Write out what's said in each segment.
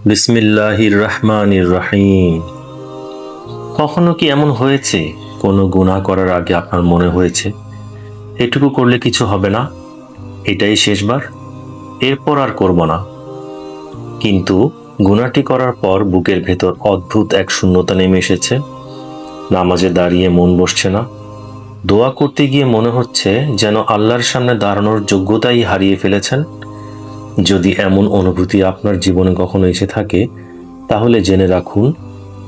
বিসমিল্লাহির রহমানির রহিম। কখনো কি এমন হয়েছে কোনো গুনাহ করার আগে আপনার মনে হয়েছে এটুকু করলে কিছু হবে না, এটাই শেষবার, এরপর আর করব না? কিন্তু গুনাহটি করার পর বুকের ভেতর অদ্ভুত এক শূন্যতা নেমে এসেছে। নামাজে দাঁড়িয়ে মন বসছে না, দোয়া করতে গিয়ে মনে হচ্ছে যেন আল্লাহর সামনে দাঁড়ানোর যোগ্যতাই হারিয়ে ফেলেছেন। যদি এমন অনুভূতি আপনার জীবনে কখনো এসে থাকে, তাহলে জেনে রাখুন,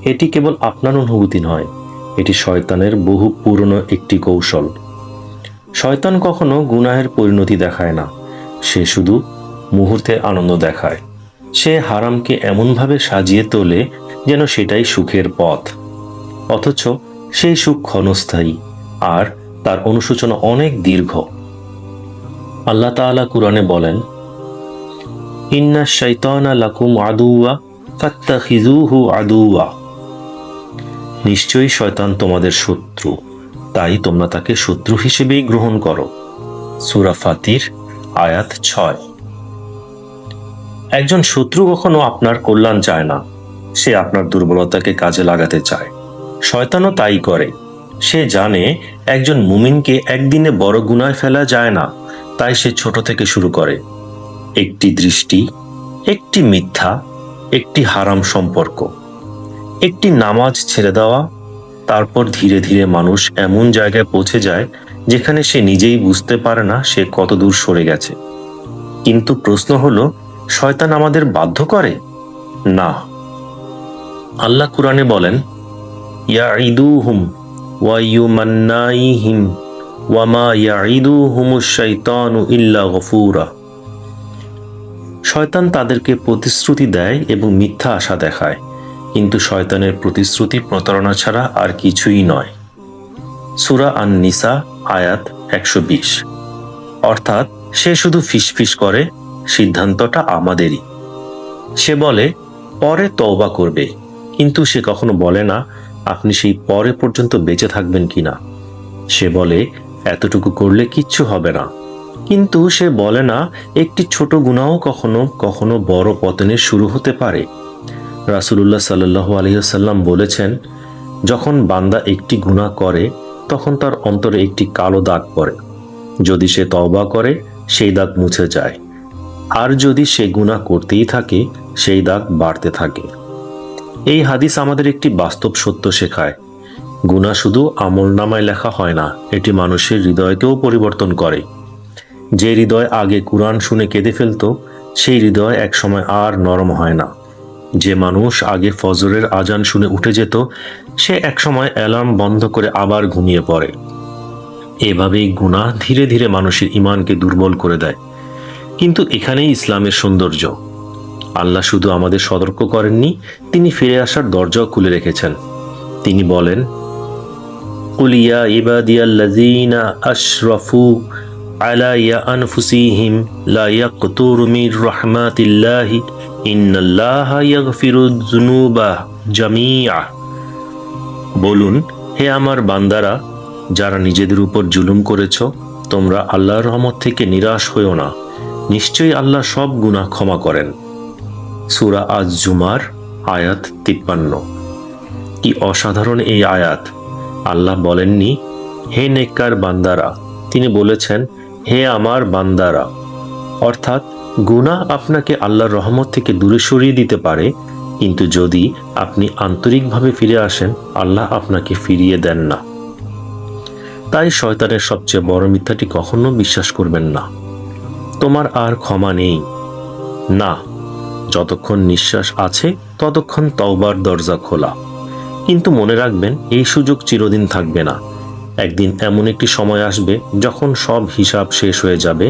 এটি কেবল আপনার অনুভূতি নয়, এটি শয়তানের বহু পুরনো একটি কৌশল। শয়তান কখনো গুনাহের পরিণতি দেখায় না, সে শুধু মুহূর্তে আনন্দ দেখায়। সে হারামকে এমনভাবে সাজিয়ে তোলে যেন সেটাই সুখের পথ, অথচ সেই সুখ ক্ষণস্থায়ী আর তার অনুশোচনা অনেক দীর্ঘ। আল্লাহ তাআলা কুরআনে বলেন, ইন্না শাইতানা লাকুম আদুওয়া ফাত্তাখিযুহু আদুওয়া। নিশ্চয়ই শয়তান তোমাদের শত্রু, তাই তোমরা তাকে শত্রু হিসেবেই গ্রহণ করো। সূরা ফাতির আয়াত 6। একজন শত্রু কখনো আপনার কল্যাণ চায় না, সে আপনার দুর্বলতাকে কাজে লাগাতে চায়। শয়তানও তাই করে। সে জানে একজন মুমিনকে একদিনে বড় গুনায় ফেলা যায় না, তাই সে ছোট থেকে শুরু করে। একটি দৃষ্টি, একটি মিথ্যা, একটি হারাম সম্পর্ক, একটি নামাজ ছেড়ে দেওয়া, তারপর ধীরে ধীরে মানুষ এমন জায়গায় পৌঁছে যায় যেখানে সে নিজেই বুঝতে পারে না সে কত দূর সরে গেছে। কিন্তু প্রশ্ন হলো, শয়তান আমাদের বাধ্য করে? না। আল্লাহ কুরআনে বলেন, ইয়াইদুহুম ওয়া ইউমান্নাইহিম ওয়া মা ইয়াইদুহুমুশ শাইতানু ইল্লা গফুরা। শয়তান তাদেরকে প্রতিশ্রুতি দেয় এবং মিথ্যা আশা দেখায়, কিন্তু শয়তানের প্রতিশ্রুতি প্রতারণা ছাড়া আর কিছুই নয়। সূরা আন-নিসা আয়াত 120। অর্থাৎ সে শুধু ফিসফিস করে, সিদ্ধান্তটা আমাদেরই। সে বলে পরে তওবা করবে, কিন্তু সে কখনো বলে না আপনি সেই পরে পর্যন্ত বেঁচে থাকবেন কিনা। সে বলে এতটুকু করলে কিচ্ছু হবে না, কিন্তু সে বলে না একটি ছোট গুনাহও কখনো কখনো বড় পতনের শুরু হতে পারে। রাসূলুল্লাহ সাল্লাল্লাহু আলাইহি ওয়াসাল্লাম বলেছেন, যখন বান্দা একটি গুনাহ করে তখন তার অন্তরে একটি কালো দাগ পড়ে। যদি সে তওবা করে সেই দাগ মুছে যায়, আর যদি সে গুনাহ করতেই থাকে সেই দাগ বাড়তে থাকে। এই হাদিস আমাদের একটি বাস্তব সত্য শেখায়, গুনাহ শুধু আমলনামায় লেখা হয় না, এটি মানুষের হৃদয়কেও পরিবর্তন করে। যে হৃদয় আগে কুরআন শুনে কেঁদে ফেলত, সেই হৃদয় একসময় আর নরম হয় না। যে মানুষ আগে ফজরের আজান শুনে উঠে যেত, সে একসময় অ্যালার্ম বন্ধ করে আবার ঘুমিয়ে পড়ে। এভাবেই গুনাহ ধীরে ধীরে মানুষের ঈমানকে দুর্বল করে দেয়। কিন্তু এখানেই ইসলামের সৌন্দর্য। আল্লাহ শুধু আমাদের সতর্ক করেননি, তিনি ফিরে আসার দরজাও খুলে রেখেছেন। তিনি বলেন, কুল ইয়া ইবাদিয়াল্লাযীনা আশরাফু আলা আনফুসিহিম লা ইয়াকতুরু মির রাহমাতিল্লাহি ইন্নাল্লাহা ইয়াগফিরুয যুনুবা জামিআ। বলুন, হে আমার বান্দারা, যারা নিজেদের উপর জুলুম করেছ, তোমরা আল্লাহর রহমত থেকে নিরাশ হইও না, নিশ্চয়ই আল্লাহ সব গুনাহ ক্ষমা করেন। সূরা আজ-জুমার আয়াত 53। কি অসাধারণ এই আয়াত! আল্লাহ বলেননি হে নেককার বান্দারা, তিনি বলেছেন হে আমার বান্দারা। অর্থাৎ গুনাহ আপনাকে আল্লাহর রহমত থেকে দূরে সরিয়ে দিতে পারে, কিন্তু যদি আপনি আন্তরিকভাবে ফিরে আসেন, আল্লাহ আপনাকে ফিরিয়ে দেন না। তাই শয়তানের সবচেয়ে বড় মিথ্যাটি কখনো বিশ্বাস করবেন না, তোমার আর ক্ষমা নেই। না, যতক্ষণ নিঃশ্বাস আছে ততক্ষণ তওবার দরজা খোলা। কিন্তু মনে রাখবেন, এই সুযোগ চিরদিন থাকবে না। একদিন এমন একটি সময় আসবে যখন সব হিসাব শেষ হয়ে যাবে,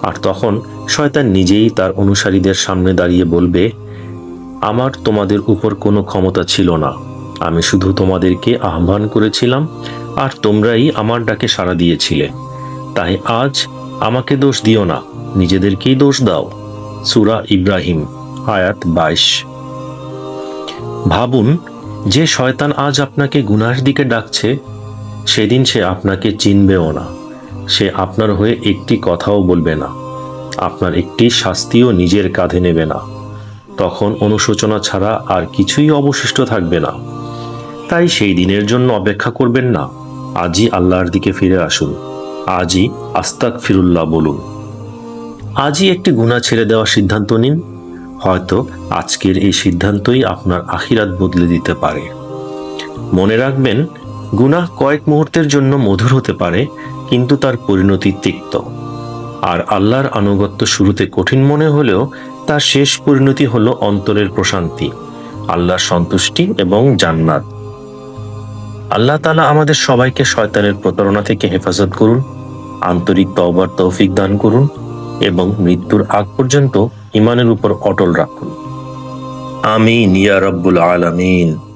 আর তখন শয়তান নিজেই তার অনুসারীদের সামনে দাঁড়িয়ে বলবে, আমার তোমাদের উপর কোনো ক্ষমতা ছিল না, আমি শুধু তোমাদেরকে আহ্বান করেছিলাম আর তোমরাই আমার ডাকে সাড়া দিয়েছিলে। তাই আজ আমাকে দোষ দিও না, নিজেদেরকেই দোষ দাও। সূরা ইব্রাহিম আয়াত 22। ভাবুন, যে শয়তান আজ আপনাকে গুনাহের দিকে ডাকছে, সেদিন সে আপনাকে চিনবেও না, সে আপনার হয়ে একটি কথাও বলবে না, আপনার একটি শাস্তিও নিজের কাঁধে নেবে না। তখন অনুশোচনা ছাড়া আর কিছুই অবশিষ্ট থাকবে না। তাই সেই দিনের জন্য অপেক্ষা করবেন না, আজই আল্লাহর দিকে ফিরে আসুন, আজই আস্তাগফিরুল্লাহ বলুন। আজই একটি গুনাহ ছেড়ে দেওয়ার সিদ্ধান্ত নিন। হয়তো আজকের এই সিদ্ধান্তই আপনার আখিরাত বদলে দিতে পারে। মনে রাখবেন, গুনাহ কয়েক মুহূর্তের জন্য মধুর হতে পারে, কিন্তু তার পরিণতি তিক্ত। আর আল্লাহর আনুগত্য শুরুতে কঠিন মনে হলেও তার শেষ পরিণতি হলো অন্তরের প্রশান্তি, আল্লাহর সন্তুষ্টি এবং জান্নাত। আল্লাহ তাআলা আমাদের সবাইকে শয়তানের প্রতারণা থেকে হেফাজত করুন, আন্তরিক তওবার তৌফিক দান করুন এবং মৃত্যুর আগ পর্যন্ত ঈমানের উপর অটল রাখুন। আমিন ইয়া রাব্বুল আলামিন।